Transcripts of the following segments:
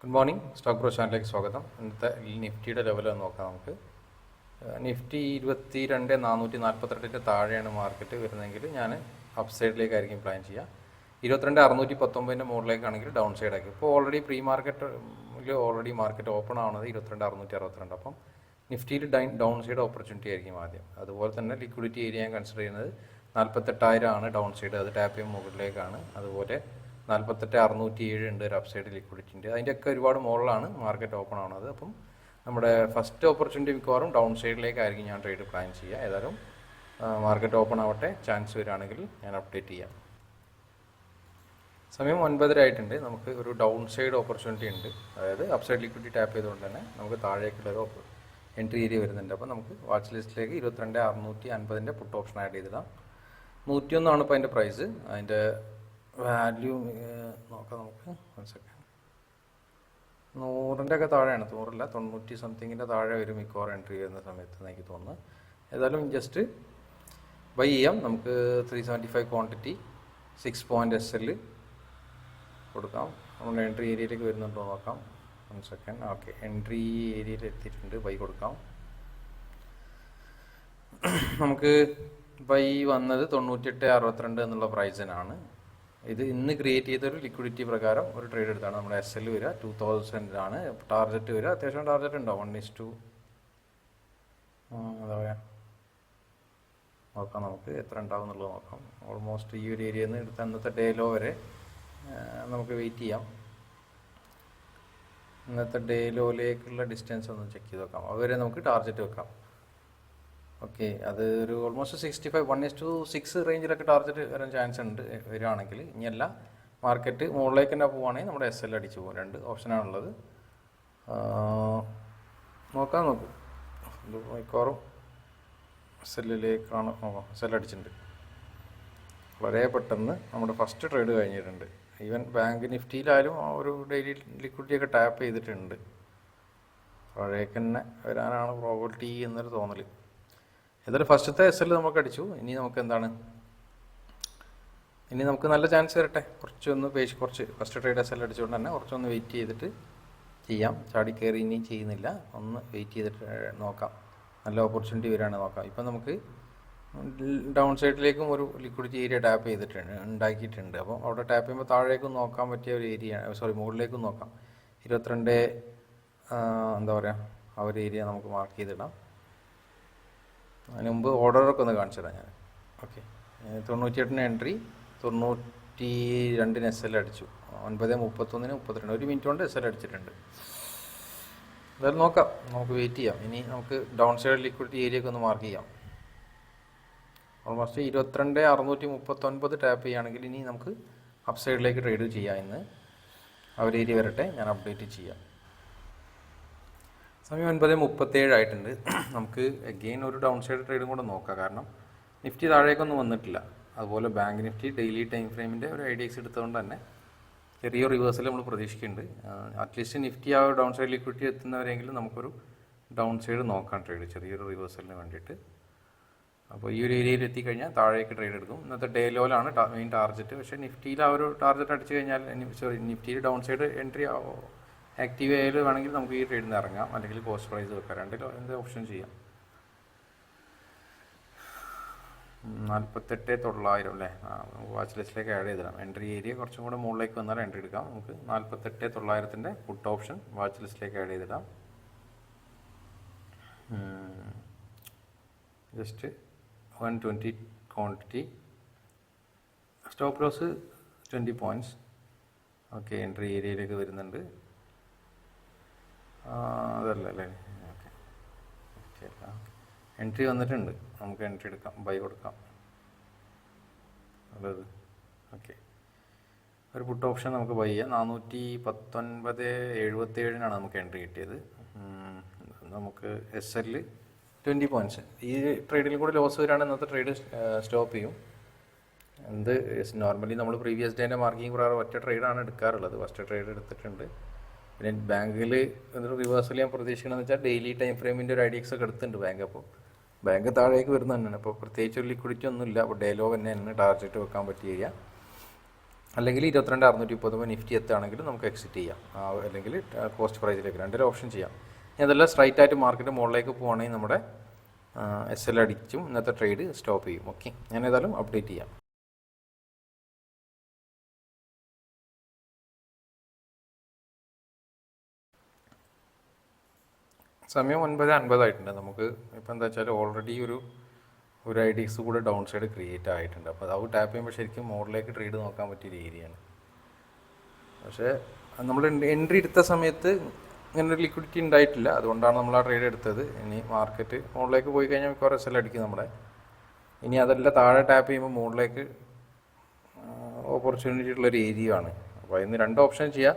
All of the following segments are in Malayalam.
Good morning. സ്റ്റോക്ക് ബ്രോ ചാനലിലേക്ക് സ്വാഗതം. ഇന്നത്തെ നിഫ്റ്റിയുടെ ലെവൽ നോക്കാം നമുക്ക്. നിഫ്റ്റി 22,442 താഴെയാണ് മാർക്കറ്റ് വരുന്നതെങ്കിൽ ഞാൻ അപ്പ് സൈഡിലേക്കായിരിക്കും പ്ലാൻ ചെയ്യുക. 22,619 മുകളിലേക്കാണെങ്കിൽ ഡൗൺ സൈഡായിരിക്കും. ഇപ്പോൾ ഓൾറെഡി പ്രീ മാർക്കറ്റിൽ ഓൾറെഡി മാർക്കറ്റ് ഓപ്പൺ ആവുന്നത് 22,662. അപ്പം നിഫ്റ്റിയിൽ ഡൗൺ സൈഡ് ഓപ്പർച്യൂണിറ്റി ആയിരിക്കും ആദ്യം. അതുപോലെ തന്നെ ലിക്വിഡിറ്റി ഏരിയ ഞാൻ കൺസിഡർ ചെയ്യുന്നത് 48,000 ആണ് ഡൗൺ സൈഡ്, അത് ടാപ്പ് ചെയ്യുമ്പോൾ മുകളിലേക്കാണ്. അതുപോലെ 48,607 ഉണ്ട് ഒരു അപ്പ് സൈഡ് ലിക്വിഡിറ്റിൻ്റെ. അതിൻ്റെയൊക്കെ ഒരുപാട് മുകളിലാണ് മാർക്കറ്റ് ഓപ്പൺ ആവുന്നത്. അപ്പം നമ്മുടെ ഫസ്റ്റ് ഓപ്പർച്യൂണിറ്റി മിക്കവാറും ഡൗൺ സൈഡിലേക്കായിരിക്കും ഞാൻ ട്രേഡ് പ്ലാൻ ചെയ്യുക. ഏതായാലും മാർക്കറ്റ് ഓപ്പൺ ആവട്ടെ, ചാൻസ് വരികയാണെങ്കിൽ ഞാൻ അപ്ഡേറ്റ് ചെയ്യാം. സമയം 9:30 ആയിട്ടുണ്ട്. നമുക്ക് ഒരു ഡൗൺ സൈഡ് ഓപ്പർച്യൂണിറ്റി ഉണ്ട്. അതായത് അപ്പ് സൈഡ് ലിക്വിഡിറ്റി ടാപ്പ് ചെയ്തുകൊണ്ട് തന്നെ നമുക്ക് താഴേക്കുള്ളൊരു എൻട്രി ഏരിയ വരുന്നുണ്ട്. അപ്പോൾ നമുക്ക് വാച്ച് ലിസ്റ്റിലേക്ക് 22,650 പുട്ട് ഓപ്ഷൻ ആഡ് ചെയ്തിടാം. 101 ഇപ്പോൾ അതിൻ്റെ പ്രൈസ്. അതിൻ്റെ വാല്യൂ നോക്കാം നമുക്ക്. 1 സെക്കൻഡ്. 100ൻ്റെ ഒക്കെ താഴെയാണ്, 100 90 സംതിങ്ങിൻ്റെ താഴെ വരും മിക്കവാറും എൻട്രി വരുന്ന സമയത്ത് എനിക്ക് തോന്നുന്നത്. ഏതായാലും ജസ്റ്റ് ബൈ ചെയ്യാം. നമുക്ക് 375 ക്വാണ്ടിറ്റി 6 പോയിൻ്റ് SL കൊടുക്കാം. നമ്മൾ എൻട്രി ഏരിയയിലേക്ക് വരുന്നുണ്ടോ നോക്കാം. 1 സെക്കൻഡ്. ഓക്കെ, എൻട്രി ഏരിയയിൽ എത്തിയിട്ടുണ്ട്. ബൈ കൊടുക്കാം. നമുക്ക് ബൈ വന്നത് 98.62 എന്നുള്ള പ്രൈസിനാണ്. ഇത് ഇന്ന് ക്രിയേറ്റ് ചെയ്തൊരു ലിക്വിഡിറ്റി പ്രകാരം ഒരു ട്രേഡ് എടുത്താണ്. നമ്മുടെ SL വരിക 2000 ആണ്. ടാർഗറ്റ് വരിക അത്യാവശ്യം ടാർഗറ്റ് ഉണ്ടാവും. 1:2 എന്താ പറയുക നോക്കാം. നമുക്ക് എത്ര ഉണ്ടാവും എന്നുള്ളത് നോക്കാം. ഓൾമോസ്റ്റ് ഈ ഒരു ഏരിയയിൽ നിന്ന് എടുത്ത് അന്നത്തെ ഡേ ലോ വരെ നമുക്ക് വെയിറ്റ് ചെയ്യാം. ഇന്നത്തെ ഡേ ലോയിലേക്കുള്ള ഡിസ്റ്റൻസ് ഒന്ന് ചെക്ക് ചെയ്ത് നോക്കാം. അതുവരെ നമുക്ക് ടാർഗറ്റ് വെക്കാം. ഓക്കെ, അത് ഒരു ഓൾമോസ്റ്റ് 65 1:6 റേഞ്ചിലൊക്കെ ടാർഗറ്റ് വരാൻ ചാൻസ് ഉണ്ട് വരികയാണെങ്കിൽ. ഇനിയല്ല മാർക്കറ്റ് മുകളിലേക്ക് തന്നെ പോവുകയാണെങ്കിൽ നമ്മുടെ SL അടിച്ച് പോകും. 2 ഓപ്ഷനാണുള്ളത്. നോക്കാം. ഇത് മിക്കവാറും SLലേക്കാണ്. SL അടിച്ചിട്ടുണ്ട്. വളരെ പെട്ടെന്ന് നമ്മുടെ ഫസ്റ്റ് ട്രേഡ് കഴിഞ്ഞിട്ടുണ്ട്. ഈവൻ ബാങ്ക് നിഫ്റ്റിയിലായാലും ഒരു ഡെയിലി ലിക്വിഡിറ്റി ഒക്കെ ടാപ്പ് ചെയ്തിട്ടുണ്ട്. താഴേക്ക് തന്നെ വരാനാണ് പ്രോബബിലിറ്റി എന്നൊരു തോന്നൽ. ഏതായാലും ഫസ്റ്റത്തെ SL നമുക്ക് അടിച്ചു. ഇനി നമുക്ക് എന്താണ്, ഇനി നമുക്ക് നല്ല ചാൻസ് വരട്ടെ. കുറച്ച് ഫസ്റ്റ് ട്രേഡ് SL അടിച്ചുകൊണ്ട് തന്നെ കുറച്ചൊന്ന് വെയിറ്റ് ചെയ്തിട്ട് ചെയ്യാം. ചാടി കയറി ഇനി ചെയ്യുന്നില്ല, ഒന്ന് വെയിറ്റ് ചെയ്തിട്ട് നോക്കാം. നല്ല ഓപ്പർച്യൂണിറ്റി വരികയാണെങ്കിൽ നോക്കാം. ഇപ്പം നമുക്ക് ഡൗൺ സൈഡിലേക്കും ഒരു ലിക്വിഡിറ്റി ഏരിയ ടാപ്പ് ഉണ്ടാക്കിയിട്ടുണ്ട്. അപ്പം അവിടെ ടാപ്പ് ചെയ്യുമ്പോൾ താഴേക്കും നോക്കാൻ പറ്റിയ ഒരു ഏരിയ, മുകളിലേക്കും നോക്കാം. 22 എന്താ പറയുക ആ ഒരു ഏരിയ നമുക്ക് മാർക്ക് ചെയ്തിടാം. അതിന് മുമ്പ് ഓർഡറൊക്കെ ഒന്ന് കാണിച്ചു തരാം ഞാൻ. ഓക്കെ, 98 എൻട്രി, 92 SL അടിച്ചു. 9:31 32 1 മിനിറ്റ് കൊണ്ട് SL അടിച്ചിട്ടുണ്ട്. എന്തായാലും നോക്കാം, നമുക്ക് വെയിറ്റ് ചെയ്യാം. ഇനി നമുക്ക് ഡൗൺ സൈഡ് ലിക്വിഡിറ്റി ഏരിയയൊക്കെ ഒന്ന് മാർക്ക് ചെയ്യാം. ഓൾമോസ്റ്റ് 22,639 ടാപ്പ് ചെയ്യുകയാണെങ്കിൽ ഇനി നമുക്ക് അപ്പ് സൈഡിലേക്ക് ട്രേഡ് ചെയ്യാം. ഇന്ന് ആ ഒരു ഏരിയ വരട്ടെ, ഞാൻ അപ്ഡേറ്റ് ചെയ്യാം. സമയം 9:37 ആയിട്ടുണ്ട്. നമുക്ക് അഗെയിൻ ഒരു ഡൗൺ സൈഡ് ട്രേഡും കൂടെ നോക്കാം. കാരണം നിഫ്റ്റി താഴേക്കൊന്നും വന്നിട്ടില്ല. അതുപോലെ ബാങ്ക് നിഫ്റ്റി ഡെയിലി ടൈം ഫ്രെയിമിൻ്റെ ഒരു IDX എടുത്തുകൊണ്ട് തന്നെ ചെറിയ റിവേഴ്സൽ നമ്മൾ പ്രതീക്ഷിക്കുന്നുണ്ട്. അറ്റ്ലീസ്റ്റ് നിഫ്റ്റി ആ ഡൗൺ സൈഡ് ലിക്വിഡിറ്റി എത്തുന്നവരെങ്കിലും നമുക്കൊരു ഡൗൺ സൈഡ് നോക്കാം ട്രേഡ്, ചെറിയൊരു റിവേഴ്സലിന് വേണ്ടിയിട്ട്. അപ്പോൾ ഈ ഒരു ഏരിയയിൽ എത്തിക്കഴിഞ്ഞാൽ താഴേക്ക് ട്രേഡ് എടുക്കും. ഇന്നത്തെ ഡേ ലോയിലാണ് മെയിൻ ടാർഗറ്റ്. പക്ഷേ നിഫ്റ്റിയിൽ ആ ഒരു ടാർഗറ്റ് അടിച്ചു കഴിഞ്ഞാൽ നിഫ്റ്റിയിൽ ഡൗൺ സൈഡ് എൻട്രി ആക്റ്റീവ് ആയാൽ വേണമെങ്കിൽ നമുക്ക് ഈ ട്രേഡിൽ നിന്ന് ഇറങ്ങാം, അല്ലെങ്കിൽ കോസ്റ്റ് പ്രൈസ് വെക്കാം. എന്ത് ഓപ്ഷൻ ചെയ്യാം. 48,900 അല്ലേ, വാച്ച് ലിസ്റ്റിലേക്ക് ആഡ് ചെയ്തിടാം. എൻട്രി ഏരിയ കുറച്ചും കൂടെ മുകളിലേക്ക് വന്നാൽ എൻട്രി എടുക്കാം. നമുക്ക് 48,900 പുട്ട് ഓപ്ഷൻ വാച്ച് ലിസ്റ്റിലേക്ക് ആഡ് ചെയ്തിടാം. Just 120 quantity, stop loss 20 points. Okay, entry ഏരിയയിലേക്ക് വരുന്നുണ്ട്. അതല്ല അല്ലേ, ഓക്കെ, എൻട്രി വന്നിട്ടുണ്ട്. നമുക്ക് എൻട്രി എടുക്കാം, ബൈ കൊടുക്കാം. അതായത് ഓക്കെ, ഒരു പുട്ട് ഓപ്ഷൻ നമുക്ക് ബൈ ചെയ്യാം. 419.77 നമുക്ക് എൻട്രി കിട്ടിയത്. നമുക്ക് SL 20 പോയിൻറ്റ്സ്. ഈ ട്രേഡിൽ കൂടെ ലോസ് വരികയാണെങ്കിൽ ഇന്നത്തെ ട്രേഡ് സ്റ്റോപ്പ് ചെയ്യും. നോർമലി നമ്മൾ പ്രീവിയസ് ഡേൻ്റെ മാർക്കിംഗ് പ്രകാരം ഒറ്റ ട്രേഡാണ് എടുക്കാറുള്ളത്. ഫസ്റ്റ് ട്രേഡ് എടുത്തിട്ടുണ്ട്. പിന്നെ ബാങ്കിൽ ഒരു റിവേഴ്സൽ ഞാൻ പ്രതീക്ഷിക്കണമെന്ന് വെച്ചാൽ ഡെയിലി ടൈം ഫ്രെയിമിൻ്റെ ഒരു IDX ഒക്കെ എടുത്തിട്ടുണ്ട് ബാങ്ക്. അപ്പോൾ ബാങ്ക് താഴേക്ക് വരുന്ന തന്നെയാണ്. അപ്പോൾ പ്രത്യേകിച്ച് ഒരു ലിക്വിഡിറ്റി ഒന്നുമില്ല. അപ്പോൾ ഡേ ലോ തന്നെയാണ് ടാർഗറ്റ് വെക്കാൻ പറ്റിയ ഏരിയ. അല്ലെങ്കിൽ 22,630 നിഫ്റ്റി എത്തുകയാണെങ്കിൽ നമുക്ക് എക്സിറ്റ് ചെയ്യാം, അല്ലെങ്കിൽ കോസ്റ്റ് പ്രൈസിലേക്ക് രണ്ടൊരു ഓപ്ഷൻ ചെയ്യാം. ഇനി അതെല്ലാം സ്ട്രൈറ്റ് ആയിട്ട് മാർക്കറ്റ് മുകളിലേക്ക് പോകുകയാണെങ്കിൽ നമ്മുടെ SL അടിച്ചും ഇന്നത്തെ ട്രേഡ് സ്റ്റോപ്പ് ചെയ്യും. ഓക്കെ, ഞാൻ ഏതായാലും അപ്ഡേറ്റ് ചെയ്യാം. സമയം 9:50 ആയിട്ടുണ്ട്. നമുക്ക് ഇപ്പോൾ എന്താ വെച്ചാൽ ഓൾറെഡി ഒരു IDX കൂടെ ഡൗൺ സൈഡ് ക്രിയേറ്റ് ആയിട്ടുണ്ട്. അപ്പോൾ അത് ടാപ്പ് ചെയ്യുമ്പോൾ ശരിക്കും മുകളിലേക്ക് ട്രേഡ് നോക്കാൻ പറ്റിയ ഏരിയയാണ്. പക്ഷേ നമ്മൾ എൻട്രി എടുത്ത സമയത്ത് ഇങ്ങനെ ഒരു ലിക്വിഡിറ്റി ഉണ്ടായിട്ടില്ല, അതുകൊണ്ടാണ് നമ്മൾ ആ ട്രേഡ് എടുത്തത്. ഇനി മാർക്കറ്റ് മുകളിലേക്ക് പോയി കഴിഞ്ഞാൽ മിക്കവാറും SL അടിക്കും നമ്മുടെ. ഇനി അതല്ല താഴെ ടാപ്പ് ചെയ്യുമ്പോൾ മുകളിലേക്ക് ഓപ്പർച്യൂണിറ്റി ഉള്ളൊരു ഏരിയ ആണ്. അപ്പോൾ അതിന് രണ്ട് ഓപ്ഷൻ ചെയ്യാം,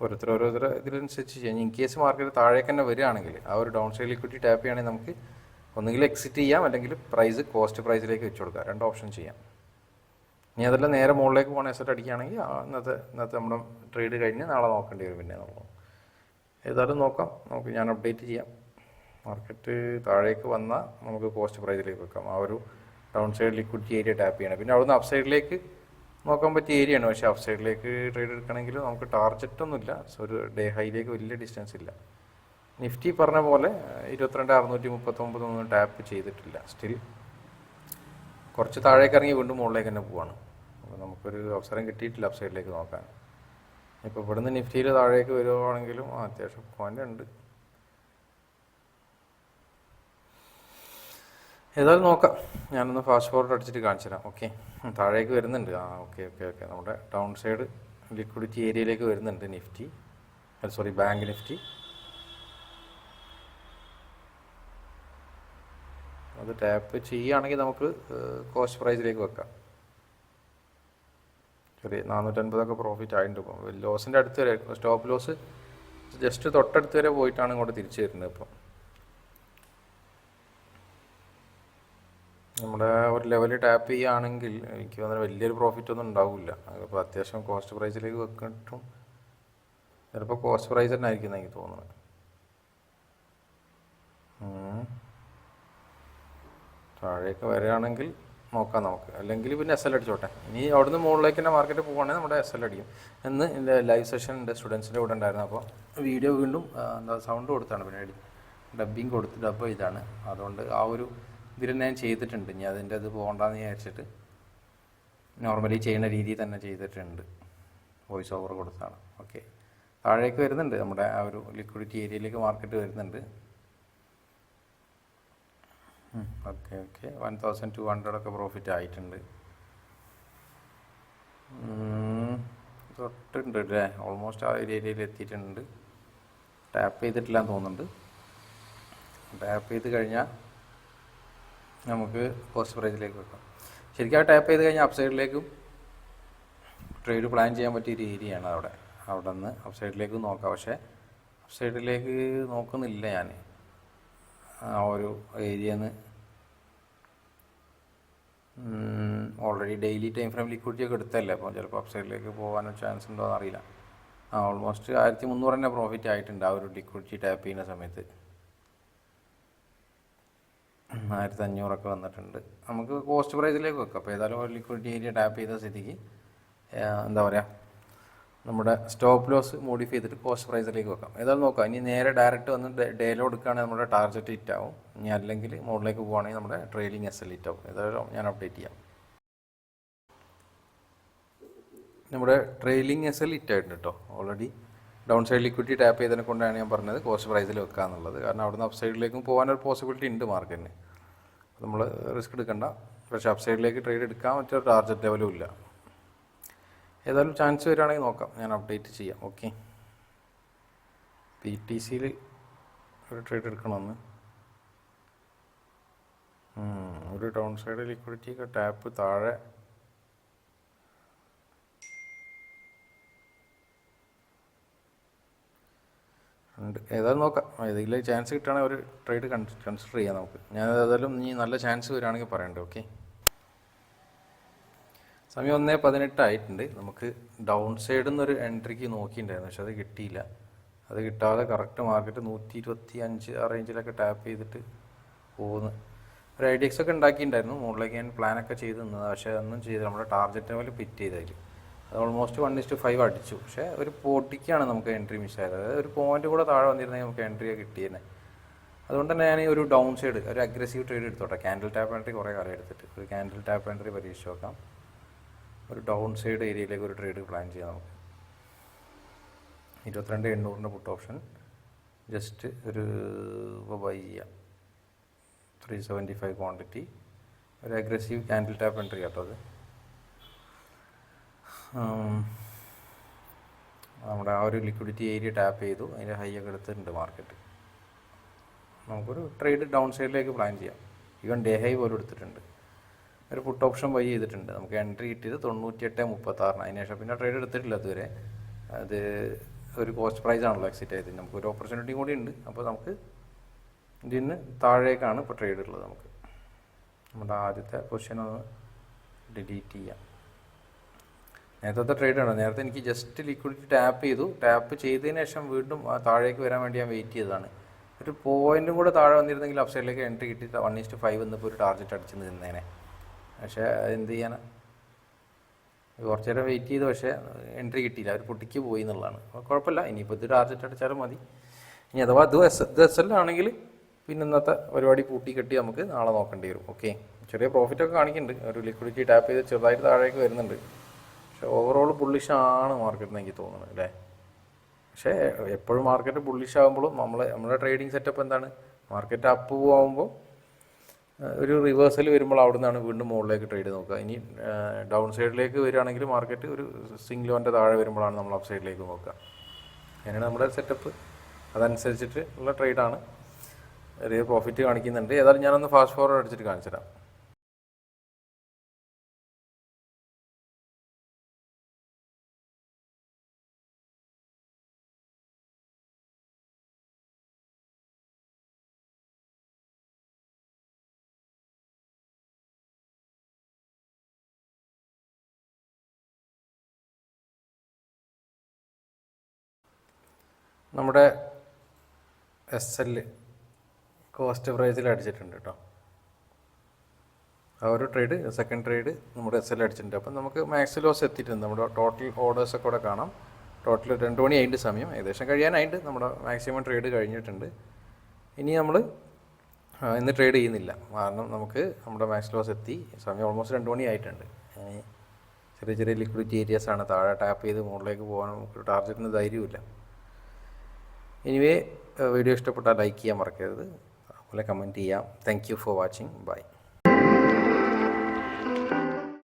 ഓരോരുത്തർ ഇതിനനുസരിച്ച് ചെയ്യാം. ഇൻ കേസ് മാർക്കറ്റ് താഴേക്ക് തന്നെ വരികയാണെങ്കിൽ ആ ഒരു ഡൗൺ സൈഡ് ലിക്വിഡിറ്റി ടാപ്പ് ചെയ്യുകയാണെങ്കിൽ നമുക്ക് ഒന്നുകിൽ എക്സിറ്റ് ചെയ്യാം, അല്ലെങ്കിൽ കോസ്റ്റ് പ്രൈസിലേക്ക് വെച്ച് കൊടുക്കാം. രണ്ട് ഓപ്ഷൻ ചെയ്യാം. ഇനി അതെല്ലാം നേരെ മുകളിലേക്ക് പോകണ SL അടിക്കുകയാണെങ്കിൽ ഇന്നത്തെ നമ്മുടെ ട്രേഡ് കഴിഞ്ഞ് നാളെ നോക്കേണ്ടി വരും. പിന്നെ നമ്മൾ ഏതായാലും നോക്കാം, ഞാൻ അപ്ഡേറ്റ് ചെയ്യാം. മാർക്കറ്റ് താഴേക്ക് വന്നാൽ നമുക്ക് കോസ്റ്റ് പ്രൈസിലേക്ക് വെക്കാം. ആ ഒരു down side liquidity area tap ചെയ്യണം. പിന്നെ അവിടുന്ന് അപ്പ് സൈഡിലേക്ക് നോക്കാൻ പറ്റിയ ഏരിയയാണ്. പക്ഷേ അപ്പ് സൈഡിലേക്ക് ട്രേഡ് എടുക്കണമെങ്കിൽ നമുക്ക് ടാർജറ്റ് ഒന്നുമില്ല, സോ ഒരു ഡേ ഹൈയിലേക്ക് വലിയ ഡിസ്റ്റൻസ് ഇല്ല. നിഫ്റ്റി പറഞ്ഞ പോലെ 22,639 ഒന്നും ടാപ്പ് ചെയ്തിട്ടില്ല. സ്റ്റിൽ കുറച്ച് താഴേക്ക് ഇറങ്ങി വീണ്ടും മുകളിലേക്ക് തന്നെ പോവാണ്. അപ്പോൾ നമുക്കൊരു അവസരം കിട്ടിയിട്ടില്ല അപ്പ് സൈഡിലേക്ക് നോക്കാൻ. ഇപ്പോൾ ഇവിടുന്ന് നിഫ്റ്റിയിൽ താഴേക്ക് വരുവാണെങ്കിലും അത്യാവശ്യം പോയിന്റ് ഉണ്ട്. ഏതായാലും നോക്കാം, ഞാനൊന്ന് ഫാസ്റ്റ് ഫോർവേഡ് അടിച്ചിട്ട് കാണിച്ചു തരാം. ഓക്കെ, താഴേക്ക് വരുന്നുണ്ട്. ഓക്കെ നമ്മുടെ ഡൗൺ സൈഡ് ലിക്വിഡിറ്റി ഏരിയയിലേക്ക് വരുന്നുണ്ട് നിഫ്റ്റി, ബാങ്ക് നിഫ്റ്റി. അത് ടാപ്പ് ചെയ്യുകയാണെങ്കിൽ നമുക്ക് കോസ്റ്റ് പ്രൈസിലേക്ക് വെക്കാം. 450 പ്രോഫിറ്റ് ആയിട്ടുണ്ട്. ഇപ്പം ലോസിൻ്റെ അടുത്ത് വരെ, സ്റ്റോപ്പ് ലോസ് ജസ്റ്റ് തൊട്ടടുത്ത് വരെ പോയിട്ടാണ് ഇങ്ങോട്ട് തിരിച്ചു വരുന്നത്. ഇപ്പം നമ്മുടെ ഒരു ലെവൽ ടാപ്പ് ചെയ്യുകയാണെങ്കിൽ എനിക്ക് തോന്നുന്നത് വലിയൊരു പ്രോഫിറ്റ് ഒന്നും ഉണ്ടാവില്ല. അപ്പോൾ അത്യാവശ്യം കോസ്റ്റ് പ്രൈസിലേക്ക് വെക്കിട്ടും ചിലപ്പോൾ കോസ്റ്റ് പ്രൈസ് തന്നെ ആയിരിക്കും എനിക്ക് തോന്നുന്നത്. താഴേക്ക് വരികയാണെങ്കിൽ നോക്കാം നമുക്ക്, അല്ലെങ്കിൽ പിന്നെ SL അടിച്ചോട്ടെ. ഇനി അവിടുന്ന് മുകളിലേക്ക് തന്നെ മാർക്കറ്റ് പോകുകയാണെങ്കിൽ നമ്മുടെ SL അടിക്കും എന്ന് എൻ്റെ ലൈവ് സെഷൻ എൻ്റെ സ്റ്റുഡൻസിൻ്റെ കൂടെ ഉണ്ടായിരുന്നു. അപ്പോൾ വീഡിയോ വീണ്ടും സൗണ്ട് കൊടുത്താണ്, പിന്നെ ഡബ് ചെയ്താണ്. അതുകൊണ്ട് ആ ഒരു ഇതിൽ ഞാൻ ചെയ്തിട്ടുണ്ട്. ഇനി അതിൻ്റെ അത് പോകണ്ടെന്ന് വിചാരിച്ചിട്ട് നോർമലി ചെയ്യുന്ന രീതിയിൽ തന്നെ ചെയ്തിട്ടുണ്ട്, വോയിസ് ഓവർ കൊടുത്താണ്. ഓക്കെ, താഴേക്ക് വരുന്നുണ്ട്, നമ്മുടെ ആ ഒരു ലിക്വിഡിറ്റി ഏരിയയിലേക്ക് മാർക്കറ്റ് വരുന്നുണ്ട്. ഓക്കെ 1,200 പ്രോഫിറ്റ് ആയിട്ടുണ്ട്. തൊട്ടുണ്ട് അല്ലേ, ഓൾമോസ്റ്റ് ആ ഒരു ഏരിയയിൽ എത്തിയിട്ടുണ്ട്. ടാപ്പ് ചെയ്തിട്ടില്ലാന്ന് തോന്നുന്നുണ്ട്. ടാപ്പ് ചെയ്ത് കഴിഞ്ഞാൽ നമുക്ക് കോസ്റ്റ് പ്രൈസിലേക്ക് വെക്കാം. ശരിക്കും ആ ടാപ്പ് ചെയ്ത് കഴിഞ്ഞാൽ അപ്പ് സൈഡിലേക്കും ട്രേഡ് പ്ലാൻ ചെയ്യാൻ പറ്റിയൊരു ഏരിയയാണ് അവിടെ നിന്ന് അപ്പ് സൈഡിലേക്ക് നോക്കാം. പക്ഷേ അപ്പ് സൈഡിലേക്ക് നോക്കുന്നില്ല ഞാൻ. ആ ഒരു ഏരിയന്ന് already daily time frame liquidity ഒക്കെ എടുത്തല്ലേ, അപ്പോൾ ചിലപ്പോൾ അപ്പ് സൈഡിലേക്ക് പോകാനോ ചാൻസ് ഉണ്ടോ എന്നറിയില്ല. ഓൾമോസ്റ്റ് 1,300 തന്നെ പ്രോഫിറ്റ് ആയിട്ടുണ്ട് ആ ഒരു ലിക്വിഡിറ്റി ടാപ്പ് ചെയ്യുന്ന സമയത്ത്. 1,500 വന്നിട്ടുണ്ട്. നമുക്ക് കോസ്റ്റ് പ്രൈസിലേക്ക് വെക്കാം. അപ്പോൾ ഏതായാലും ഒരു ലിക്വിഡിറ്റി ഏരിയ ടാപ്പ് ചെയ്ത സ്ഥിതിക്ക് എന്താ പറയുക, നമ്മുടെ സ്റ്റോപ്പ് ലോസ് മോഡിഫൈ ചെയ്തിട്ട് കോസ്റ്റ് പ്രൈസിലേക്ക് വെക്കാം. ഏതായാലും നോക്കാം. ഇനി നേരെ ഡയറക്റ്റ് വന്ന് ഡേലോ എടുക്കുകയാണെങ്കിൽ നമ്മുടെ ടാർജറ്റ് ഹിറ്റ് ആവും. ഇനി അല്ലെങ്കിൽ മുകളിലേക്ക് പോകുകയാണെങ്കിൽ നമ്മുടെ ട്രെയിലിംഗ് SL ഹിറ്റ് ആവും. ഏതായാലും ഞാൻ അപ്ഡേറ്റ് ചെയ്യാം. നമ്മുടെ ട്രെയിലിംഗ് SL ഹിറ്റ് ആയിട്ടുണ്ട് കേട്ടോ. Already down side liquidity tap ചെയ്തതിനെ കൊണ്ടാണ് ഞാൻ പറഞ്ഞത് കോസ്റ്റ് പ്രൈസിൽ വെക്കുക എന്നുള്ളത്. കാരണം അവിടുന്ന് അപ്പ് സൈഡിലേക്കും പോകാനൊരു പോസിബിലിറ്റി ഉണ്ട് മാർക്കറ്റിന്. നമ്മൾ റിസ്ക് എടുക്കണ്ട. പക്ഷേ അപ്പ് സൈഡിലേക്ക് ട്രേഡ് എടുക്കാൻ പറ്റിയ ടാർജറ്റ് ലെവലും ഇല്ല. ഏതായാലും ചാൻസ് വരികയാണെങ്കിൽ നോക്കാം, ഞാൻ അപ്ഡേറ്റ് ചെയ്യാം. ഓക്കെ, PTCയിൽ ഒരു ട്രേഡ് എടുക്കണമെന്ന്. ഒരു ഡൗൺ സൈഡ് ലിക്വിഡിറ്റി ഒക്കെ ടാപ്പ് താഴെ ഉണ്ട്. ഏതായാലും നോക്കാം, ഏതെങ്കിലും ചാൻസ് കിട്ടുകയാണെങ്കിൽ ഒരു ട്രേഡ് കൺസിഡർ ചെയ്യാം നമുക്ക്. ഞാൻ ഏതായാലും ഇനി നല്ല ചാൻസ് വരികയാണെങ്കിൽ പറയണ്ടേ. ഓക്കെ, സമയം 1:18 ആയിട്ടുണ്ട്. നമുക്ക് ഡൗൺ സൈഡിൽ നിന്നൊരു എൻട്രിക്ക് നോക്കിയിട്ടുണ്ടായിരുന്നു, പക്ഷെ അത് കിട്ടിയില്ല. അത് കിട്ടാതെ കറക്റ്റ് മാർക്കറ്റ് 125 ആ റേഞ്ചിലൊക്കെ ടാപ്പ് ചെയ്തിട്ട് പോകുന്നു. ഒരു IDX ഒക്കെ ഉണ്ടാക്കിയിട്ടുണ്ടായിരുന്നു മുകളിലേക്ക്. ഞാൻ പ്ലാനൊക്കെ ചെയ്ത് നിന്നത്, പക്ഷേ ഒന്നും ചെയ്ത് നമ്മുടെ ടാർജറ്റ് ലെവൽ പിറ്റ് ചെയ്തായിരിക്കും. അത് ഓൾമോസ്റ്റ് 1:5 അടിച്ചു. പക്ഷേ ഒരു പൊട്ടിക്കാണ് നമുക്ക് എൻട്രി മിസ്സായത്. അതായത് ഒരു പോയിന്റ് കൂടെ താഴെ വന്നിരുന്നെങ്കിൽ നമുക്ക് എൻട്രി കിട്ടിയേനെ. അതുകൊണ്ട് തന്നെ ഞാൻ ഒരു ഡൗൺ സൈഡ് ഒരു അഗ്രസീവ് ട്രേഡ് എടുത്തോട്ടെ. ക്യാൻഡിൽ ടാപ്പ് എൻട്രി കുറേ കാലം എടുത്തിട്ട് ഒരു ക്യാൻഡിൽ ടാപ്പ് എൻട്രി പരീക്ഷിച്ച് നോക്കാം. ഒരു ഡൗൺ സൈഡ് ഏരിയയിലേക്ക് ഒരു ട്രേഡ് പ്ലാൻ ചെയ്യാം നമുക്ക്. 22,800 പുട്ട് ഓപ്ഷൻ ജസ്റ്റ് ഒരു ബൈ ചെയ്യാം. 375 ക്വാണ്ടിറ്റി, ഒരു അഗ്രസീവ് ക്യാൻഡിൽ ടാപ്പ് എൻട്രി കേട്ടോ. അത് നമ്മുടെ ആ ഒരു ലിക്വിഡിറ്റി ഏരിയ ടാപ്പ് ചെയ്തു, അതിൻ്റെ ഹൈ ഒക്കെ എടുത്തിട്ടുണ്ട് മാർക്കറ്റ്. നമുക്കൊരു ട്രേഡ് ഡൗൺ സൈഡിലേക്ക് പ്ലാൻ ചെയ്യാം. ഈവൻ ഡേ ഹൈ പോലും എടുത്തിട്ടുണ്ട്. ഒരു പുട്ട് ഓപ്ഷൻ ബൈ ചെയ്തിട്ടുണ്ട്. നമുക്ക് എൻട്രി കിട്ടിയത് 98.36. അതിന് ശേഷം പിന്നെ ട്രേഡ് എടുത്തിട്ടില്ല അതുവരെ. അത് ഒരു കോസ്റ്റ് പ്രൈസ് ആണല്ലോ എക്സിറ്റ് ആയത്. നമുക്കൊരു ഓപ്പർച്യൂണിറ്റിയും കൂടി ഉണ്ട്. അപ്പോൾ നമുക്ക് ഇതിന് താഴേക്കാണ് ഇപ്പോൾ ട്രേഡ് ഉള്ളത്. നമുക്ക് നമ്മുടെ ആദ്യത്തെ പൊസിഷൻ ഒന്ന് ഡിലീറ്റ് ചെയ്യാം. നേരത്തെ ട്രേഡാണ്. നേരത്തെ എനിക്ക് ജസ്റ്റ് ലിക്വിഡിറ്റി ടാപ്പ് ചെയ്തു. ടാപ്പ് ചെയ്തതിന് ശേഷം വീണ്ടും താഴേക്ക് വരാൻ വേണ്ടി ഞാൻ വെയിറ്റ് ചെയ്തതാണ്. ഒരു പോയിന്റും കൂടെ താഴെ വന്നിരുന്നെങ്കിൽ അപ്പ് സൈഡിലേക്ക് എൻട്രി കിട്ടി 1:5 എന്നിപ്പോൾ ഒരു ടാർഗറ്റ് അടിച്ച് നിന്നേനെ. പക്ഷേ എന്ത് ചെയ്യാനാണ്, കുറച്ച് നേരം വെയിറ്റ് ചെയ്തു. പക്ഷേ എൻട്രി കിട്ടിയില്ല, ഒരു പൊട്ടിക്ക് പോയി എന്നുള്ളതാണ്. കുഴപ്പമില്ല, ഇനിയിപ്പോൾ ഇത് ടാർഗറ്റ് അടിച്ചാലും മതി. ഇനി അഥവാ ഇത് എസ് എൽ ആണെങ്കിൽ പിന്നെ ഇന്നത്തെ പരിപാടി പൂട്ടി കെട്ടി നമുക്ക് നാളെ നോക്കേണ്ടി വരും. ഓക്കെ, ചെറിയ പ്രോഫിറ്റൊക്കെ കാണിക്കുന്നുണ്ട്. ഒരു ലിക്വിഡിറ്റി ടാപ്പ് ചെയ്ത് ചെറുതായിട്ട് താഴേക്ക് വരുന്നുണ്ട്. പക്ഷേ ഓവറോൾ ബുള്ളിഷാണ് മാർക്കറ്റിന് എനിക്ക് തോന്നുന്നത് അല്ലേ. പക്ഷേ എപ്പോഴും മാർക്കറ്റ് ബുള്ളിഷ് ആകുമ്പോഴും നമ്മുടെ ട്രേഡിംഗ് സെറ്റപ്പ് എന്താണ്, മാർക്കറ്റ് അപ്പ് പോകുമ്പോൾ ഒരു റിവേഴ്സൽ വരുമ്പോൾ അവിടെ നിന്നാണ് വീണ്ടും മുകളിലേക്ക് ട്രേഡ് നോക്കുക. ഇനി ഡൗൺ സൈഡിലേക്ക് വരികയാണെങ്കിൽ മാർക്കറ്റ് ഒരു സിംഗിൾ വൻ്റെ താഴെ വരുമ്പോഴാണ് നമ്മൾ അപ്പ് സൈഡിലേക്ക് നോക്കുക. അങ്ങനെയാണ് നമ്മുടെ സെറ്റപ്പ്. അതനുസരിച്ചിട്ട് ഉള്ള ട്രേഡാണ്. ചെറിയ പ്രോഫിറ്റ് കാണിക്കുന്നുണ്ട്. ഏതായാലും ഞാനൊന്ന് ഫാസ്റ്റ് ഫോർവേഡ് അടിച്ചിട്ട് കാണിച്ചു തരാം. നമ്മുടെ SL കോസ്റ്റ് പ്രൈസിൽ അടിച്ചിട്ടുണ്ട് കേട്ടോ. ആ ഒരു ട്രേഡ്, സെക്കൻഡ് ട്രേഡ് നമ്മുടെ SL അടിച്ചിട്ടുണ്ട്. അപ്പം നമുക്ക് മാക്സ് ലോസ് എത്തിയിട്ടുണ്ട്. നമ്മുടെ ടോട്ടൽ ഓർഡേഴ്സൊക്കെ കൂടെ കാണാം. ടോട്ടൽ 2 മണി ആയിട്ട് സമയം ഏകദേശം കഴിയാനായിട്ട്. നമ്മുടെ മാക്സിമം ട്രേഡ് കഴിഞ്ഞിട്ടുണ്ട്. ഇനി നമ്മൾ ഇന്ന് ട്രേഡ് ചെയ്യുന്നില്ല, കാരണം നമുക്ക് നമ്മുടെ മാക്സ് ലോസ് എത്തി. സമയം ഓൾമോസ്റ്റ് 2 മണി ആയിട്ടുണ്ട്. ചെറിയ ചെറിയ ലിക്വിഡിറ്റി ഏരിയാസാണ്. താഴെ ടാപ്പ് ചെയ്ത് മുകളിലേക്ക് പോകാൻ നമുക്ക് ടാർഗറ്റിന് ധൈര്യമില്ല. എനിവേ വീഡിയോ ഇഷ്ടപ്പെട്ടാൽ ലൈക്ക് ചെയ്യാൻ മറക്കരുത്, അതുപോലെ കമൻറ്റ് ചെയ്യാം. Thank you for watching. By.